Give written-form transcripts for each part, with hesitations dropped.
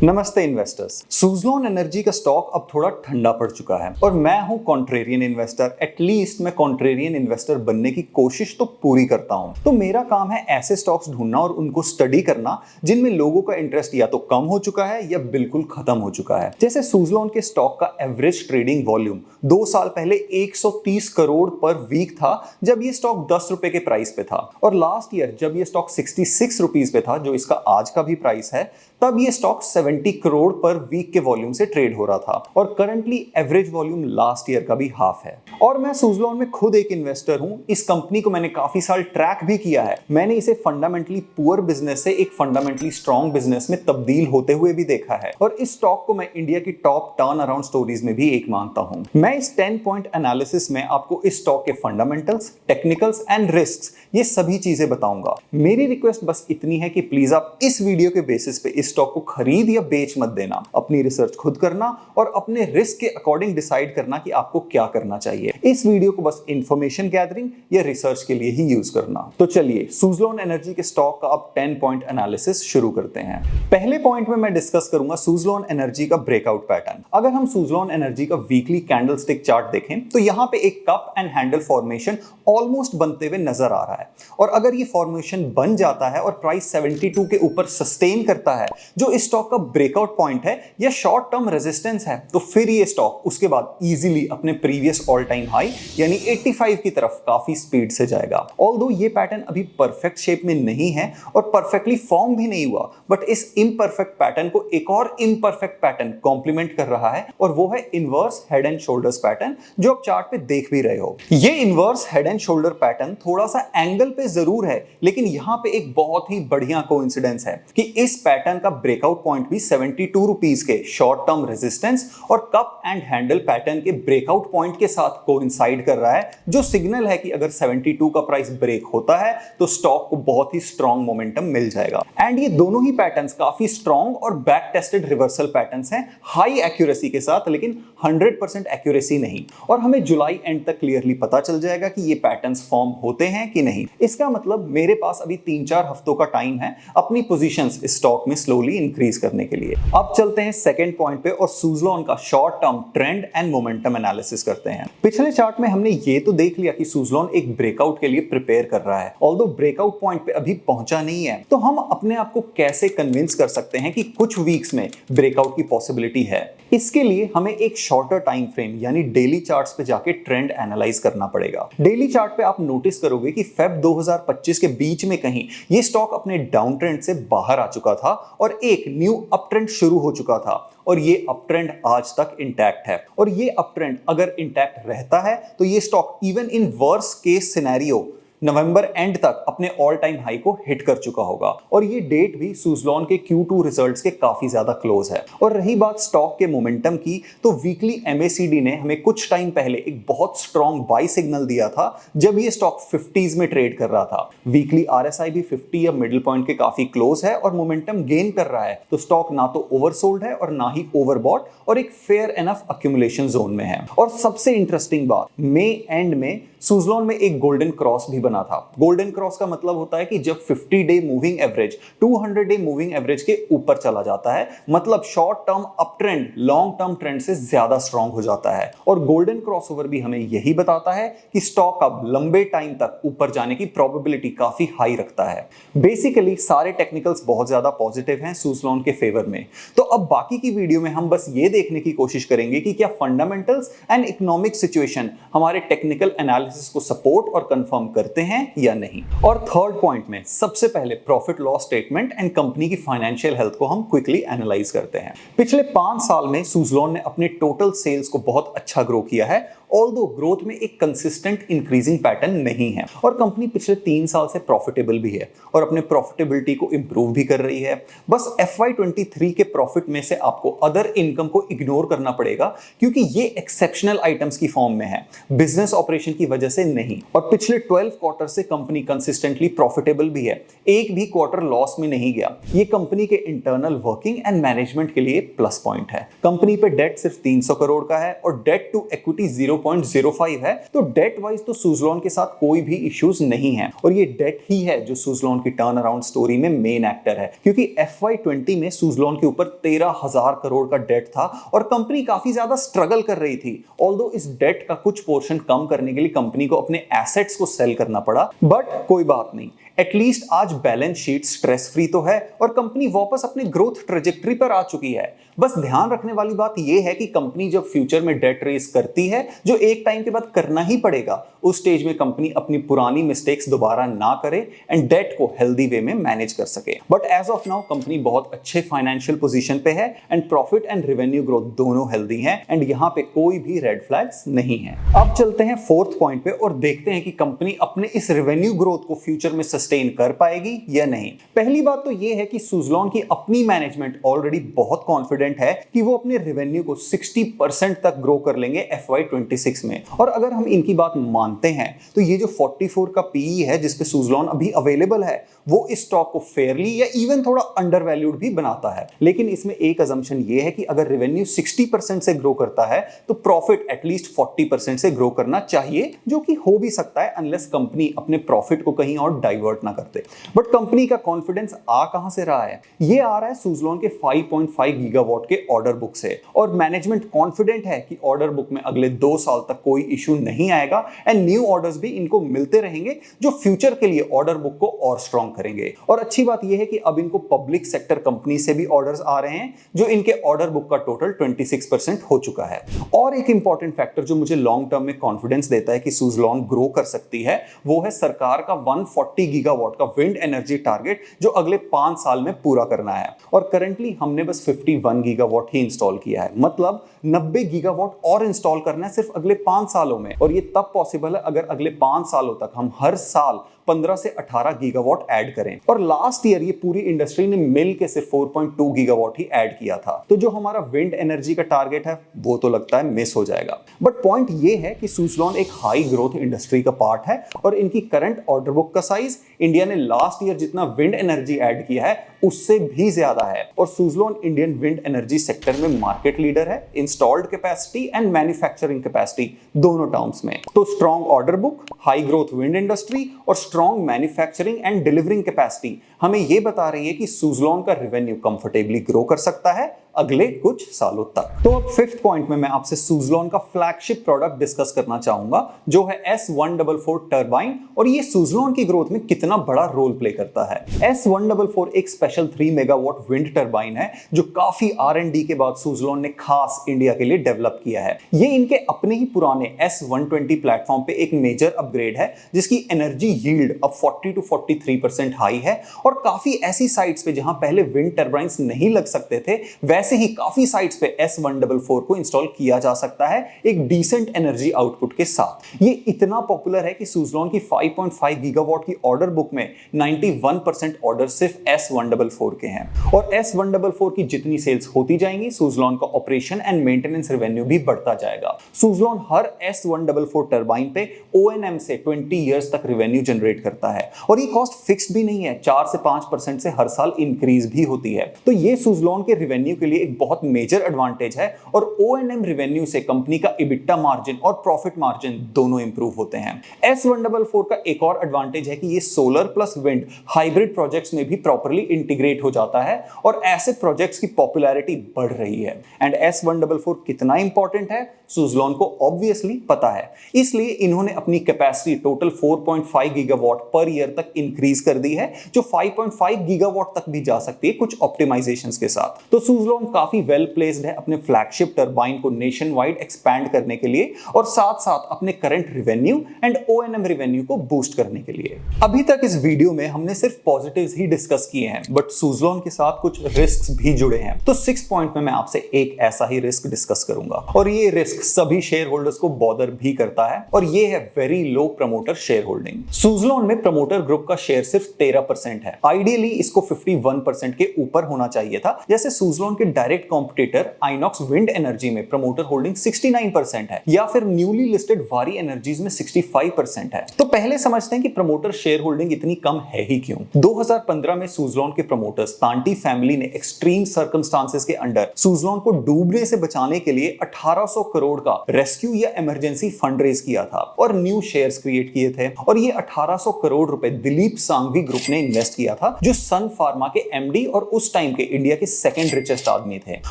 नमस्ते investors. Suzlon energy का stock अब थोड़ा ठंडा पड़ चुका है और मैं हूं कॉन्ट्रेरियन इन्वेस्टर। एटलीस्ट मैं कॉन्ट्रेरियन इन्वेस्टर बनने की कोशिश तो पूरी करता हूं। तो मेरा काम है ऐसे स्टॉक्स ढूंढना और उनको स्टडी करना जिनमें लोगों का इंटरेस्ट या तो कम हो चुका है या बिल्कुल खत्म हो चुका है। जैसे सुज़लोन के स्टॉक का एवरेज ट्रेडिंग वॉल्यूम 2 साल पहले 130 करोड़ पर वीक था जब ये स्टॉक 10 रुपए के प्राइस पे था, और लास्ट ईयर जब ये स्टॉक 66 रुपीज पे था, जो इसका आज का भी प्राइस है, तब ये स्टॉक 70 करोड़ पर वीक के वॉल्यूम से ट्रेड हो रहा था। और currently average volume last year का भी हाफ है। और मैं सुज़लोन में खुद एक इन्वेस्टर हूं। इस कंपनी को मैंने काफी साल ट्रैक भी किया है। मैंने इसे फंडामेंटली पुअर बिजनेस से एक फंडामेंटली स्ट्रॉन्ग बिजनेस में तब्दील होते हुए भी देखा है, और इस स्टॉक को मैं इंडिया की टॉप टर्न अराउंड स्टोरीज में भी एक मानता हूं। मैं इस 10 पॉइंट एनालिसिस में आपको इस स्टॉक के फंडामेंटल्स, टेक्निकल्स एंड रिस्क, ये सभी चीजें बताऊंगा। मेरी रिक्वेस्ट बस इतनी है कि प्लीज आप इस वीडियो के बेसिस पे इस स्टॉक को खरीद या बेच मत देना। अपनी रिसर्च खुद करना और अपने रिस्क के अकॉर्डिंग डिसाइड करना कि आपको क्या करना चाहिए। इस वीडियो को बस इंफॉर्मेशन गैदरिंग या रिसर्च के लिए ही यूज करना। तो चलिए सुज़लोन एनर्जी के स्टॉक का अब 10 पॉइंट एनालिसिस शुरू करते हैं। पहले पॉइंट में मैं डिस्कस करूंगा सुज़लोन एनर्जी का ब्रेकआउट पैटर्न। अगर हम सुज़लोन एनर्जी का वीकली कैंडलस्टिक चार्ट देखें तो यहां पे एक cup and handle formation almost बनते हुए नजर आ रहा है, और अगर ये फॉर्मेशन बन जाता है और प्राइस 72 के ऊपर सस्टेन करता है, जो इस स्टॉक का ब्रेकआउट पॉइंट है या शॉर्ट टर्म रेजिस्टेंस है, तो फिर ये स्टॉक उसके बाद इजीली अपने प्रीवियस ऑल टाइम हाई यानी 85 की तरफ काफी स्पीड से जाएगा। ऑल्दो ये पैटर्न अभी परफेक्ट शेप में नहीं है और परफेक्टली फॉर्म भी नहीं हुआ, बट इस इम्परफेक्ट पैटर्न को एक और इम्परफेक्ट पैटर्न कॉम्प्लीमेंट कर रहा है, और वो है inverse head and shoulders pattern, जो आप चार्ट पे देख भी रहे हो। ये inverse head and shoulder pattern थोड़ा सा एंगल पे जरूर है, लेकिन यहां पे एक बहुत ही बढ़िया कोइंसिडेंस है कि इस पैटर्न का ब्रेकआउट पॉइंट भी 72 रुपीज के शॉर्ट टर्म रेजिस्टेंस और कप एंड हैंडल पैटर्न के ब्रेकआउट पॉइंट के साथ कोइंसाइड कर रहा है, जो सिग्नल है कि अगर 72 का प्राइस ब्रेक होता है तो स्टॉक को बहुत ही स्ट्रॉन्ग मोमेंटम मिल जाएगा। एंड ये दोनों ही पैटर्न्स काफी स्ट्रॉन्ग और बैक टेस्टेड रिवर्सल पैटर्न्स हैं, हाई एक्यूरेसी के साथ, लेकिन 100% एक्यूरेसी नहीं। और हमें जुलाई एंड तक क्लियरली पता चल जाएगा कि ये पैटर्न्स फॉर्म होते हैं कि नहीं। इसका मतलब मेरे पास अभी 3-4 हफ्तों का टाइम है अपनी पोजीशंस इस स्टॉक में स्लोली इंक्रीज करने के लिए। अब चलते हैं सेकंड पॉइंट पे और सुज़लोन का short term trend and momentum analysis करते हैं। पिछले चार्ट में हमने ये तो देख लिया कि सुज़लोन एक ब्रेकआउट के लिए प्रिपेयर कर रहा है, ऑल्दो ब्रेकआउट पॉइंट पे अभी पहुंचा नहीं है। तो हम अपने आप को कैसे कन्विंस कर सकते हैं कि कुछ वीक्स में ब्रेकआउट की पॉसिबिलिटी है? इसके लिए हमें एक शॉर्टर टाइम फ्रेम यानी डेली चार्ट्स पे जाके ट्रेंड एनालाइज करना पड़ेगा। डेली चार्ट पे आप नोटिस करोगे कि फेब 2025 के बीच में कहीं ये स्टॉक अपने डाउन ट्रेंड से बाहर आ चुका था और एक न्यू अप ट्रेंड शुरू हो चुका था, और ये अप ट्रेंड आज तक इंटैक्ट है। और ये अप ट्रेंड अगर इंटैक्ट रहता है तो ये stock even in worst case scenario November and तक अपने ऑल टाइम हाई को हिट कर चुका होगा, और ये डेट भी सुज़लोन के Q2 रिजल्ट्स के काफी ज्यादा क्लोज है। और रही बात स्टॉक के मोमेंटम की, तो वीकली MACD ने हमें कुछ टाइम पहले एक बहुत स्ट्रॉन्ग बाई सिग्नल दिया था जब ये स्टॉक 50s में ट्रेड कर रहा था। वीकली RSI भी 50 या मिडिल पॉइंट के काफी क्लोज है और मोमेंटम गेन कर रहा है। तो स्टॉक ना तो ओवरसोल्ड है और ना ही ओवरबॉट, और एक फेयर एनफ अक्यूमुलेशन जोन में है। और सबसे इंटरेस्टिंग बात, मई एंड में सुज़लोन में एक गोल्डन क्रॉस भी बना था। गोल्डन क्रॉस का मतलब होता है कि जब 50 day moving average 200 day moving average के ऊपर चला जाता है, मतलब short term up trend long term trend से ज्यादा स्ट्रांग हो जाता है। और गोल्डन क्रॉसओवर भी हमें यही बताता है कि स्टॉक अब लंबे टाइम तक ऊपर जाने की प्रोबेबिलिटी काफी हाई रखता है। बेसिकली सारे टेक्निकल्स बहुत ज्यादा पॉजिटिव हैं सुज़लोन के फेवर में। तो अब बाकी की वीडियो में हम बस ये देखने की कोशिश करेंगे कि क्या फंडामेंटल्स एंड इकोनॉमिक सिचुएशन हमारे टेक्निकल एनालिसिस को सपोर्ट और कंफर्म करते हैं या नहीं। और थर्ड पॉइंट में सबसे पहले profit loss statement and company की फाइनेंशियल हेल्थ को हम क्विकली एनालाइज करते हैं। पिछले 5 साल में सुज़लोन ने अपने टोटल सेल्स को बहुत अच्छा ग्रो किया है, ऑल्दो ग्रोथ में एक कंसिस्टेंट इंक्रीजिंग पैटर्न नहीं है, और कंपनी पिछले 3 साल से प्रॉफिटेबल भी है और अपने प्रॉफिटेबिलिटी को इंप्रूव भी कर रही है। बस FY23 के प्रॉफिट में से आपको अदर इनकम को इग्नोर करना पड़ेगा, क्योंकि ये एक्सेप्शनल आइटम्स की फॉर्म में है, बिजनेस ऑपरेशन की वजह से नहीं। और पिछले 12 क्वार्टर से कंपनी कंसिस्टेंटली प्रॉफिटेबल भी है, एक भी क्वार्टर लॉस में नहीं गया। ये कंपनी के इंटरनल वर्किंग एंड मैनेजमेंट के लिए प्लस पॉइंट है। कंपनी पे डेट सिर्फ 300 करोड़ का है और डेट टू इक्विटी 0.05 है, तो डेट वाइज तो सुज़लॉन के साथ कोई भी इश्यूज नहीं है। और ये डेट ही है जो सुज़लॉन की टर्न अराउंड स्टोरी में मेन एक्टर है, क्योंकि FY20 में सुज़लॉन के ऊपर 13,000 करोड़ का डेट था और कंपनी काफी ज्यादा स्ट्रगल कर रही थी। ऑल्दो इस डेट का कुछ पोर्शन कम करने के लिए कंपनी को अपने एसेट्स को सेल करना पड़ा, बट कोई बात नहीं, एटलीस्ट आज बैलेंस शीट स्ट्रेस फ्री तो है और कंपनी वापस अपने ग्रोथ ट्रेजेक्टरी पर आ चुकी है। बस ध्यान रखने वाली बात यह है कि कंपनी जब फ्यूचर में डेट रेस करती है, जो एक टाइम के बाद करना ही पड़ेगा, उस स्टेज में कंपनी अपनी पुरानी मिस्टेक्स दोबारा ना करे एंड डेट को हेल्दी वे में मैनेज कर सके। But as of now company बहुत अच्छे फाइनेंशियल पोजीशन पे है and profit and revenue growth दोनों हेल्दी हैं एंड यहां पे कोई भी रेड फ्लैग्स नहीं है। अब चलते हैं फोर्थ पॉइंट पे और देखते हैं कि कंपनी अपने इस रेवेन्यू ग्रोथ को फ्यूचर में सस्टेन कर पाएगी या नहीं। पहली बात तो यह है कि सुज़लॉन की अपनी मैनेजमेंट ऑलरेडी बहुत कॉन्फिडेंट है कि वो अपने रेवेन्यू को 60% तक ग्रो कर लेंगे FY26 में। और अगर हम इनकी बात मानते हैं तो ये जो 44 का पीई है जिस पे सुज़लॉन अभी अवेलेबल है, वो इस स्टॉक को फेयरली या इवन थोड़ा अंडर वैल्यूड भी बनाता है। लेकिन इसमें एक अजम्पशन ये है कि अगर रेवेन्यू 60% से ग्रो करता है तो प्रॉफिट एटलीस्ट 40% से ग्रो करना चाहिए, जो कि हो भी सकता है अनलेस कंपनी अपने प्रॉफिट को कहीं और डाइवर्ट ना करते। बट कंपनी का कॉन्फिडेंस आ कहां से रहा है? ये आ रहा है सुज़लॉन के 5.5 गीगावाट के ऑर्डर बुक से, और मैनेजमेंट कॉन्फिडेंट है कि ऑर्डर बुक में अगले 2 साल तक कोई इशू नहीं आएगा एंड न्यू ऑर्डर्स भी इनको मिलते रहेंगे, जो फ्यूचर के लिए ऑर्डर बुक को और स्ट्रॉन्ग करेंगे। और अच्छी बात यह है कि अब इनको पब्लिक सेक्टर कंपनी से भी ऑर्डर्स आ रहे हैं, जो इनके ऑर्डर बुक का टोटल 26% हो चुका है। और एक इंपॉर्टेंट फैक्टर जो मुझे लॉन्ग टर्म में कॉन्फिडेंस देता है कि सुज़लॉन ग्रो कर सकती है, वो है सरकार का 140 गीगावाट का विंड एनर्जी टारगेट, जो अगले 5 साल में पूरा करना है। और करंटली हमने बस 51 गीगावाट ही इंस्टॉल किया है, मतलब 90 गीगावाट और इंस्टॉल करना है सिर्फ अगले 5 सालों में। और ये तब पॉसिबल है अगर अगले 5 सालों तक हम हर साल 15 से 18 गीगावाट ऐड करें। और लास्ट ईयर ये पूरी इंडस्ट्री ने मिल के सिर्फ 4.2 गीगावाट ही ऐड किया था। तो जो हमारा विंड एनर्जी का टारगेट है वो तो लगता है मिस हो जाएगा। बट पॉइंट ये है कि सुज़लॉन एक हाई ग्रोथ इंडस्ट्री का पार्ट है और इनकी करंट ऑर्डर बुक का साइज इंडिया ने लास्ट ईयर जितना विंड एनर्जी ऐड किया है उससे भी ज्यादा है। और Suzlon Indian wind energy sector में मार्केट लीडर है, installed capacity and manufacturing capacity दोनों टर्म्स में। तो strong order book, high growth wind industry और strong manufacturing and delivering capacity हमें यह बता रही है कि सुज़लॉन का रेवेन्यू कंफर्टेबली ग्रो कर सकता है अगले कुछ सालों तक। तो अब फिफ्थ पॉइंट में मैं आपसे सुज़लॉन का फ्लैगशिप प्रोडक्ट डिस्कस करना चाहूंगा, जो है S144 टर्बाइन, और ये सुज़लॉन की ग्रोथ में कितना बड़ा रोल प्ले करता है। S144 एक स्पेशल 3 मेगावाट विंड टर्बाइन है जो काफी R&D के बाद सुज़लॉन ने खास इंडिया के लिए डेवलप किया है। ये इनके अपने ही पुराने S120 प्लेटफॉर्म पे एक मेजर अपग्रेड है जिसकी एनर्जी यील्ड अब 40 to 43% हाई है। और काफी ऐसी साइट्स पे जहां पहले विंड टर्बाइंस नहीं लग सकते थे, वैसे ही काफी साइट्स पे S144 को इंस्टॉल किया जा सकता है एक डिसेंट एनर्जी आउटपुट के साथ। ये इतना पॉपुलर है कि सुज़लॉन की 5.5 गीगावाट की ऑर्डर बुक में 91% ऑर्डर सिर्फ S144 के हैं। और S144 की जितनी सेल्स होती जाएंगी, सुज़लॉन का ऑपरेशन एंड मेंटेनेंस रेवेन्यू भी बढ़ता जाएगा। सुज़लॉन हर S144 टर्बाइन पे O&M से 20 इयर्स तक रेवेन्यू जनरेट करता है और ये कॉस्ट फिक्स्ड भी नहीं है, 4 से 5% से हर साल इंक्रीज भी होती है। तो ये सुज़लॉन के रेवेन्यू के लिए एक बहुत मेजर एडवांटेज है और O&M रेवेन्यू से कंपनी का EBITDA मार्जिन और प्रॉफिट मार्जिन दोनों इंप्रूव होते हैं। S144 का एक और एडवांटेज है कि ये solar plus wind hybrid projects में भी प्रॉपर्ली इंटीग्रेट हो जाता है और ऐसे प्रोजेक्ट्स की पॉपुलैरिटी बढ़ रही है। एंड S144 कितना इंपॉर्टेंट है सुज़लॉन को ऑब्वियसली पता है, इसलिए इन्होंने अपनी capacity total 4.5 gigawatt per year तक इंक्रीज कर दी है, जो 5.5 गीगावाट तक भी जा सकती है कुछ ऑप्टिमाइजेशंस के साथ। तो सुज़लॉन काफी वेल प्लेस्ड है अपने फ्लैगशिप टर्बाइन को नेशन वाइड एक्सपैंड करने के लिए और साथ साथ अपने current revenue and O&M revenue को बूस्ट करने के लिए। अभी तक इस वीडियो में हमने सिर्फ पॉजिटिव्स ही डिस्कस किए हैं, बट सुज़लॉन के साथ कुछ रिस्क्स भी जुड़े हैं। तो 6 पॉइंट में मैं आपसे एक ऐसा ही रिस्क डिस्कस करूंगा और ये रिस्क सभी शेयर होल्डर्स को बॉदर भी करता है और ये है very low promoter share holding. Suzlon में प्रमोटर ग्रुप का शेयर सिर्फ 13% है। आइडियली इसको 51% के ऊपर होना चाहिए था, जैसे सुज़लॉन के direct competitor INOX wind energy में प्रमोटर होल्डिंग 69% है या फिर न्यूली लिस्टेड वारी एनर्जीज में 65% है। तो पहले समझते हैं कि प्रमोटर शेयर होल्डिंग इतनी कम है ही क्यों। 2015 में सुज़लोन के प्रमोटर्स तांटी फैमिली ने एक्सट्रीम सर्कमस्टांसेस के अंडर सुज़लोन को डूबने से बचाने के लिए 1800 करोड़ का रेस्क्यू या इमरजेंसी फंड रेज किया था और न्यू शेयर्स क्रिएट किए थे। और ये 1800 करोड़ रुपए दिलीप सांघवी ग्रुप ने इन्वेस्ट किया था, जो सन फार्मा के एमडी और उस टाइम के इंडिया के सेकंड रिचेस्ट आदमी थे।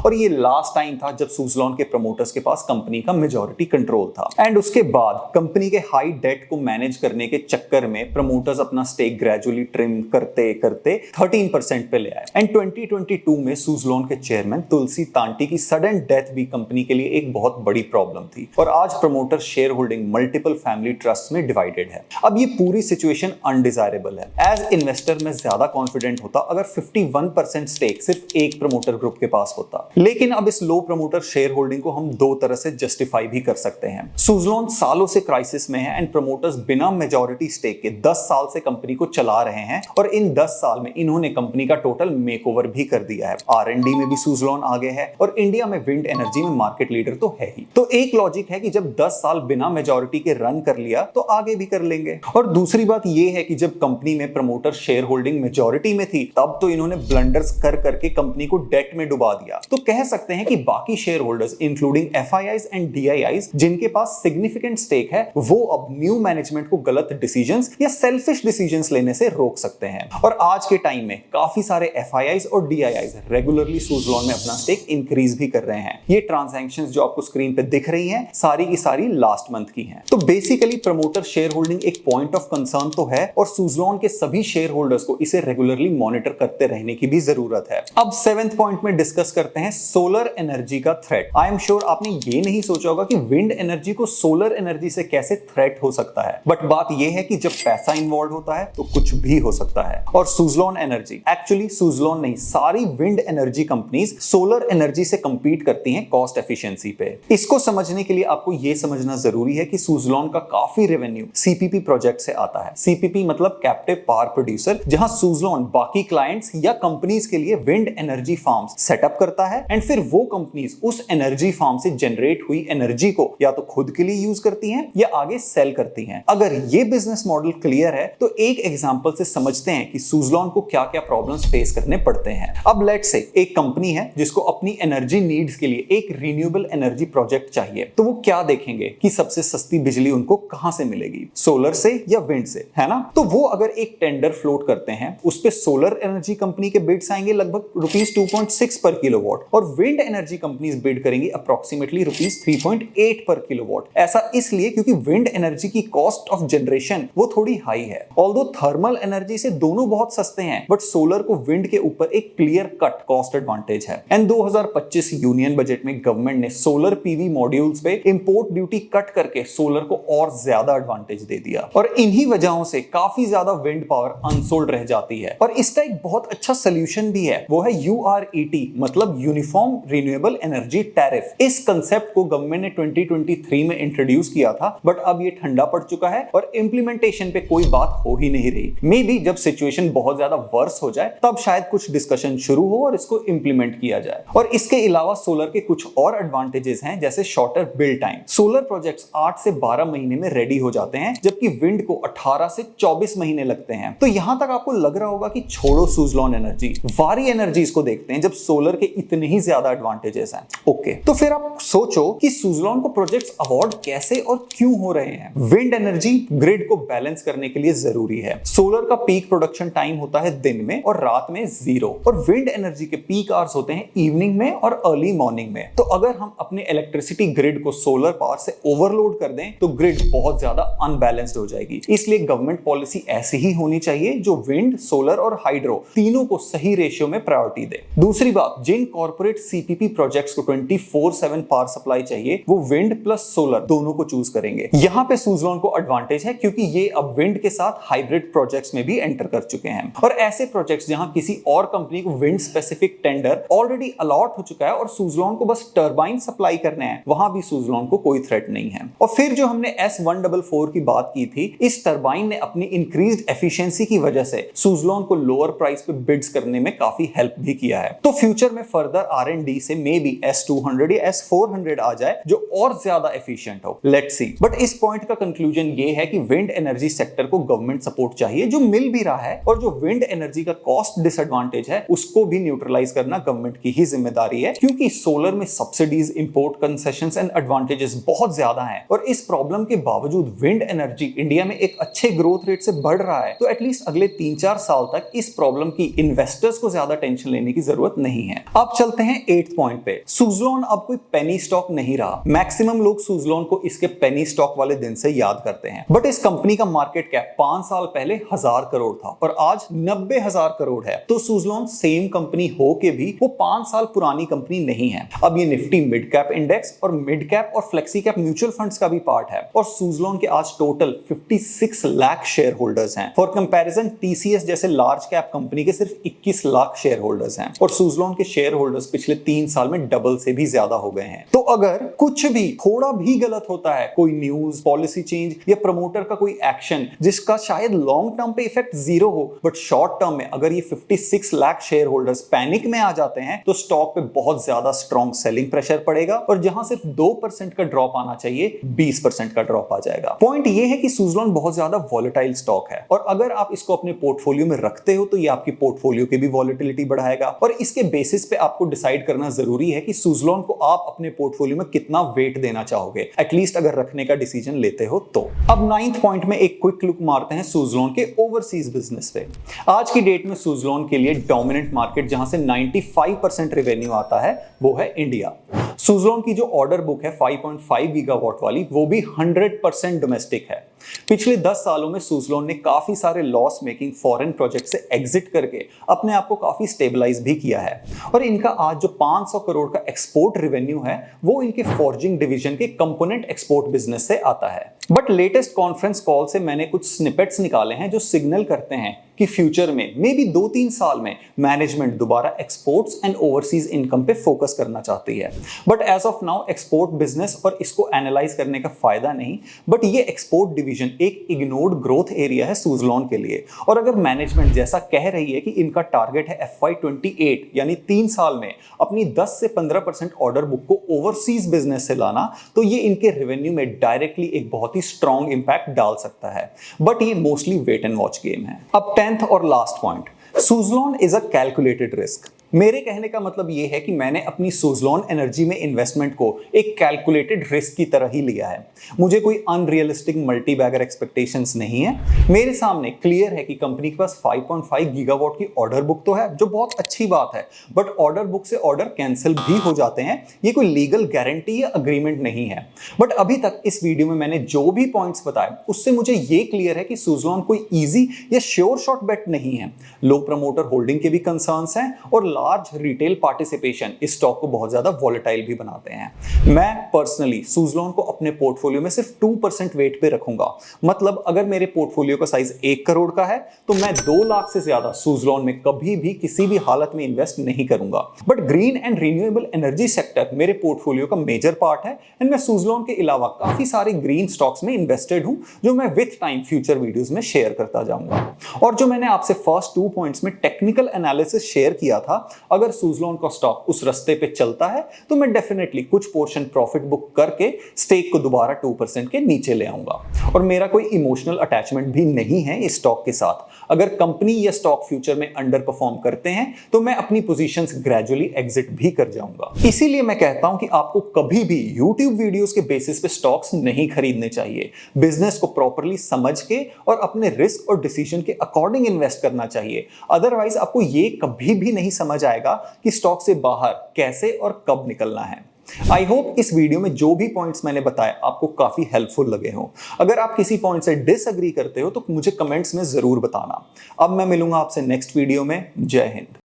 और ये लास्ट टाइम था जब सुज़लोन के प्रमोटर्स के पास कंपनी का मेजॉरिटी कंट्रोल था। एंड उसके बाद कंपनी के हाई डेट को मैनेज करने के चक्कर में प्रमोटर्स अपना स्टेक ग्रेजुअली ट्रिम करते करते 13% पे ले आए। एंड 2022 में सुज़लोन के चेयरमैन तुलसी तांटी की सडन डेथ भी कंपनी के लिए एक बहुत बड़ी प्रॉब्लम थी और आज promoter share holding multiple family trust में डिवाइडेड है। अब ये पूरी सिचुएशन अनडिजायरेबल है। एज इन्वेस्टर मैं ज्यादा कॉन्फिडेंट होता अगर 51% स्टेक सिर्फ एक प्रमोटर ग्रुप के पास होता, लेकिन अब इस लो प्रमोटर शेयर होल्डिंग को हम दो तरह से जस्टिफाई भी कर सकते हैं। सुज़लोन सालों से क्राइसिस में है एंड प्रमोटर्स बिना मेजॉरिटी स्टेक के 10 साल से कंपनी को चला रहे हैं और इन 10 साल में इन्होंने कंपनी का टोटल मेकओवर भी कर दिया है। R&D में भी सुज़लोन आगे है और इंडिया में विंड एनर्जी में मार्केट लीडर तो है ही। तो एक लॉजिक है कि जब 10 साल बिना मेजॉरिटी के रन कर लिया तो आगे भी कर लेंगे। और दूसरी बात यह है कि जब कंपनी में प्रमोटर शेयर होल्डिंग मेजॉरिटी में थी तब तो इन्होंने ब्लंडर्स कर करके कंपनी को डेट में डुबा दिया। तो कह सकते हैं कि बाकी share holders including FIIs and DIIs जिनके पास सिग्निफिकेंट स्टेक है वो अब न्यू मैनेजमेंट को गलत डिसीजंस या सेल्फिश डिसीजंस लेने से रोक सकते हैं। और आज के टाइम में काफी सारे FIIs और DIIs रेगुलरली सुज़लोन में अपना स्टेक इंक्रीज भी कर रहे हैं। ये ट्रांजैक्शंस जो आपको स्क्रीन पे दिख रही हैं सारी की सारी लास्ट मंथ की हैं। तो बेसिकली प्रमोटर शेयर होल्डिंग एक पॉइंट ऑफ कंसर्न तो है और सुज़लोन के सभी शेयर होल्डर्स को इसे रेगुलरली मॉनिटर करते रहने की भी जरूरत है। अब 7th पॉइंट में डिस्कस करते हैं सोलर एनर्जी का थ्रेट। आई एम श्योर आपने ये नहीं सोचा होगा कि विंड एनर्जी को सोलर एनर्जी से कैसे थ्रेट हो सकता है, बट बात यह है कि जब पैसा इन्वॉल्व होता है तो कुछ भी हो सकता है। और सुज़लोन एनर्जी, एक्चुअली सुज़लोन नहीं, सारी wind energy companies solar energy से कंपीट करती हैं कॉस्ट एफिशिएंसी पे। इसको समझने के लिए आपको यह समझना जरूरी है कि सुज़लोन का काफी रेवेन्यू CPP प्रोजेक्ट से आता है। CPP मतलब कैप्टिव पावर प्रोड्यूसर, जहां सुज़लोन बाकी क्लाइंट्स या कंपनीज के लिए विंड एनर्जी फार्म्स सेटअप करता है एंड फिर वो कंपनीज उस एनर्जी फार्म से जनरेट हुई एनर्जी को या तो खुद के लिए यूज करती हैं या आगे सेल करती हैं। अगर ये बिजनेस मॉडल क्लियर है तो एक एग्जांपल से समझते हैं कि सुज़लोन को क्या-क्या प्रॉब्लम्स फेस करने पड़ते हैं। अब लेट्स से एक कंपनी है जिसको अपनी एनर्जी नीड्स के लिए एक रिन्यूएबल एनर्जी प्रोजेक्ट चाहिए, तो वो क्या देखेंगे कि सबसे सस्ती बिजली उनको कहां से मिलेगी, सोलर से या विंड से, है ना। तो वो अगर एक टेंडर फ्लोट करते हैं उस पे सोलर एनर्जी कंपनी के बिड्स आएंगे लगभग ₹2.6 पर किलोवाट और विंड एनर्जी कंपनीज बिड करेंगी अप्रोक्सीमेटली ₹3.8 पर किलोवाट। ऐसा इसलिए क्योंकि विंड एनर्जी की कॉस्ट ऑफ जनरेशन वो थोड़ी हाई है। ऑल्दो थर्मल एनर्जी से दोनों बहुत सस्ते हैं बट सोलर को विंड के ऊपर एक क्लियर कट कॉस्ट एडवांटेज है। एंड 2025 यूनियन बजट में गवर्नमेंट ने सोलर PV मॉड्यूल्स पे इंपोर्ट ड्यूटी कट करके सोलर को और ज्यादा एडवांटेज दे दिया और इन्हीं वजहों से काफी ज्यादा विंड पावर अनसोल्ड रह जाती है। और इसका एक बहुत अच्छा सोल्यूशन भी है, वो है URET मतलब यूनिफॉर्म रिन्यूएबल एनर्जी टैरिफ। इस कंसेप्ट को गवर्नमेंट ने 2023 में इंट्रोड्यूस किया था बट अब ये ठंडा पड़ चुका है और इंप्लीमेंटेशन पे कोई बात हो ही नहीं रही। मे बी जब सिचुएशन बहुत ज्यादा वर्स हो जाए तब शायद कुछ डिस्कशन शुरू हो और इसको इंप्लीमेंट किया जाए। और इसके अलावा सोलर के कुछ और एडवांटेजेस हैं जैसे shorter build time. Solar projects 8 से 12 महीने में रेडी हो जाते हैं जबकि विंड को 18 से 24 महीने लगते हैं। तो यहां तक आपको लग रहा होगा कि छोड़ो सुज़लोन एनर्जी, वारी एनर्जीज को देखते हैं जब सोलर के इतने ही ज्यादा एडवांटेजेस हैं। ओके, तो फिर आप सोचो कि सुज़लोन को प्रोजेक्ट्स अवॉर्ड कैसे और क्यों हो रहे हैं। विंड एनर्जी ग्रिड को बैलेंस करने के लिए जरूरी है। सोलर का पीक प्रोडक्शन टाइम होता है दिन में और रात में 0 और विंड एनर्जी के पीक आवर्स होते हैं इवनिंग में और अर्ली मॉर्निंग में। तो अगर हम अपने इलेक्ट्रिसिटी ग्रिड को सोलर पावर से ओवरलोड कर दें तो ग्रिड बहुत ज्यादा अनबैलेंस्ड हो जाएगी। इसलिए गवर्नमेंट पॉलिसी ऐसी ही होनी चाहिए जो विंड, सोलर और हाइड्रो तीनों को सही रेशियो में प्रायोरिटी दे। दूसरी बात, जिन कॉर्पोरेट CPP प्रोजेक्ट्स को 24/7 पावर सप्लाई चाहिए वो विंड प्लस सोलर दोनों को चूज करेंगे। यहां पे सुज़लोन को एडवांटेज है क्योंकि ये अब विंड के साथ हाइब्रिड प्रोजेक्ट्स में भी एंटर कर चुके हैं। और ऐसे प्रोजेक्ट्स जहां किसी और कंपनी को wind specific tender already allot हो चुका है और सुज़लोन को बस टरबाइन सप्लाई करने हैं, वहां भी सुज़लोन को कोई थ्रेट नहीं है। और फिर जो हमने S144 की बात की थी, इस टरबाइन ने अपनी इंक्रीज्ड एफिशिएंसी की वजह से सुज़लोन को लोअर प्राइस पे बिड्स करने में काफी हेल्प भी किया है। तो फ्यूचर फ्यूचर में फर्दर R&D से मे बी S200 या S400 आ जाए जो और ज्यादा एफिशिएंट हो। Let's see. बट इस पॉइंट का कंक्लूजन ये है कि विंड एनर्जी सेक्टर को गवर्नमेंट सपोर्ट चाहिए, जो मिल भी रहा है, और जो विंड एनर्जी का कॉस्ट डिसएडवांटेज है उसको भी न्यूट्रलाइज करना गवर्नमेंट की ही जिम्मेदारी है, क्योंकि सोलर में subsidies, import concessions and advantages बहुत ज्यादा हैं। और इस प्रॉब्लम के बावजूद विंड एनर्जी इंडिया में एक अच्छे ग्रोथ रेट से बढ़ रहा है। तो एटलीस्ट अगले 3-4 साल तक इस प्रॉब्लम की इन्वेस्टर्स को ज्यादा टेंशन लेने की जरूरत नहीं है। अब चलते हैं 8th पॉइंट पे। सुज़लोन अब कोई पेनी स्टॉक नहीं रहा। मैक्सिमम लोग सुज़लोन को इसके पेनी स्टॉक वाले दिन से याद करते हैं, बट इस कंपनी का मार्केट कैप 5 साल पहले 1000 करोड़ था और आज 90,000 करोड़ है। तो सुज़लोन सेम कंपनी हो के भी वो 5 साल पुरानी कंपनी नहीं है। अब ये निफ्टी मिड कैप इंडेक्स और मिड कैप और फ्लेक्सी कैप म्यूचुअल फंड्स का भी पार्ट है। और सुज़लोन के आज टोटल 56 लाख शेयर होल्डर्स हैं। फॉर कंपैरिजन TCS जैसे लार्ज कैप कंपनी के सिर्फ 21 लाख शेयर होल्डर्स हैं और सुज़लोन के शेयर होल्डर्स पिछले 3 साल में डबल से भी ज्यादा हो गए हैं। तो अगर कुछ भी थोड़ा भी गलत होता है, कोई न्यूज, पॉलिसी चेंज या प्रमोटर का कोई एक्शन जिसका शायद लॉन्ग टर्म पे इफेक्ट 0 हो, बट शॉर्ट टर्म में अगर ये 56 लाख शेयर होल्डर्स पैनिक में आ जाते हैं तो स्टॉक पे बहुत ज्यादा स्ट्रॉन्ग सेलिंग प्रेशर पड़ेगा और जहां सिर्फ 2% का ड्रॉप आना चाहिए 20% का ड्रॉप आ जाएगा। पॉइंट ये है कि सुज़लोन बहुत ज्यादा वॉलेटाइल स्टॉक है और अगर आप इसको अपने पोर्टफोलियो में रखते हो तो ये आपकी पोर्टफोलियो की भी वॉलेटिलिटी बढ़ाएगा। और इसके बेसिस पे आपको डिसाइड करना जरूरी है कि सुज़लोन को आप अपने पोर्टफोलियो में कितना वेट देना चाहोगे, एटलीस्ट अगर रखने का डिसीजन लेते हो तो। अब 9th पॉइंट में एक क्विक लुक मारते हैं सुज़लोन के ओवरसीज बिजनेस पे। आज की डेट में सुज़लोन के लिए डोमिनेंट मार्केट जहां से 95% रेवेन्यू आता है वो है इंडिया। सुज़लोन की जो ऑर्डर बुक है 5.5 गीगावाट वाली, वो भी 100% डोमेस्टिक है। पिछले 10 सालों में सुज़लोन ने काफी सारे लॉस मेकिंग फॉरेन प्रोजेक्ट से एग्जिट करके अपने आप को काफी स्टेबलाइज भी किया है और इनका आज जो 500 करोड़ का एक्सपोर्ट रेवेन्यू है वो इनके फॉर्जिंग डिवीजन के कंपोनेंट एक्सपोर्ट बिजनेस से आता है। बट लेटेस्ट कॉन्फ्रेंस कॉल से मैंने कुछ स्निपेट्स निकाले हैं जो सिग्नल करते हैं कि फ्यूचर में मे बी 2-3 साल में मैनेजमेंट दोबारा एक्सपोर्ट्स एंड ओवरसीज इनकम पे फोकस करना चाहती है। But as of now export business और इसको एनालाइज करने का फायदा नहीं, बट ये एक्सपोर्ट डिवीजन एक इग्नोर्ड ग्रोथ एरिया है सुज़लोन के लिए। और अगर मैनेजमेंट जैसा कह रही है कि इनका टारगेट है FY28 यानी 3 साल में अपनी 10 से 15% ऑर्डर बुक को ओवरसीज बिजनेस से लाना, तो ये इनके रेवेन्यू में डायरेक्टली एक बहुत ही स्ट्रॉन्ग इंपैक्ट डाल सकता है। बट ये mostly wait and watch game है। अब 10th और last point, Suzlon is a calculated risk. मेरे कहने का मतलब यह है कि मैंने अपनी सुज़लोन एनर्जी में इन्वेस्टमेंट को एक कैलकुलेटेड रिस्क की तरह ही लिया है। मुझे कोई अनरियलिस्टिक मल्टी बैगर एक्सपेक्टेशंस नहीं है। मेरे सामने क्लियर है कि कंपनी के पास 5.5 गीगावाट की ऑर्डर बुक तो है, जो बहुत अच्छी बात है, बट ऑर्डर बुक से ऑर्डर कैंसिल भी हो जाते हैं। ये कोई लीगल गारंटी या अग्रीमेंट नहीं है। बट अभी तक इस वीडियो में मैंने जो भी पॉइंट्स बताए उससे मुझे ये क्लियर है कि सुज़लोन कोई ईजी या श्योर शॉट बेट नहीं है। लो प्रमोटर होल्डिंग के भी कंसर्न्स हैं और लार्ज रिटेल पार्टिसिपेशन इस स्टॉक को बहुत ज्यादा वॉलेटाइल भी बनाते हैं। मैं पर्सनली सुज़लोन को अपने पोर्टफोलियो में सिर्फ 2% वेट पे रखूंगा। मतलब अगर मेरे पोर्टफोलियो का साइज 1 करोड़ का है तो मैं 2 लाख से ज्यादा सुज़लोन में कभी भी किसी भी हालत में इन्वेस्ट नहीं करूंगा। But green and renewable energy sector मेरे पोर्टफोलियो का मेजर पार्ट है एंड मैं सुज़लोन के अलावा काफी सारे ग्रीन स्टॉक्स में इन्वेस्टेड हूं, जो मैं विथ टाइम फ्यूचर वीडियोस में शेयर करता जाऊंगा। और जो मैंने आपसे फर्स्ट 2 पॉइंट्स में टेक्निकल एनालिसिस शेयर किया था, अगर सुज़लोन का स्टॉक उस रास्ते पे चलता है तो मैं डेफिनेटली कुछ पोर्शन प्रॉफिट बुक करके स्टेक को दोबारा 2% के नीचे ले आऊंगा। और मेरा कोई इमोशनल अटैचमेंट भी नहीं है इस स्टॉक के साथ। अगर कंपनी या स्टॉक फ्यूचर में अंडर परफॉर्म करते हैं तो मैं अपनी पोजीशंस ग्रेजुअली एग्जिट भी कर जाऊंगा। इसीलिए मैं कहता हूं कि आपको कभी भी YouTube वीडियोस के बेसिस पे स्टॉक्स नहीं खरीदने चाहिए। बिजनेस को प्रॉपर्ली समझ के और अपने रिस्क और डिसीजन के अकॉर्डिंग इन्वेस्ट करना चाहिए। अदरवाइज आपको ये कभी भी नहीं समझ आएगा कि स्टॉक से बाहर कैसे और कब निकलना है। आई होप इस वीडियो में जो भी पॉइंट्स मैंने बताए आपको काफी हेल्पफुल लगे हों। अगर आप किसी पॉइंट से डिसएग्री करते हो तो मुझे कमेंट्स में जरूर बताना। अब मैं मिलूंगा आपसे नेक्स्ट वीडियो में। जय हिंद।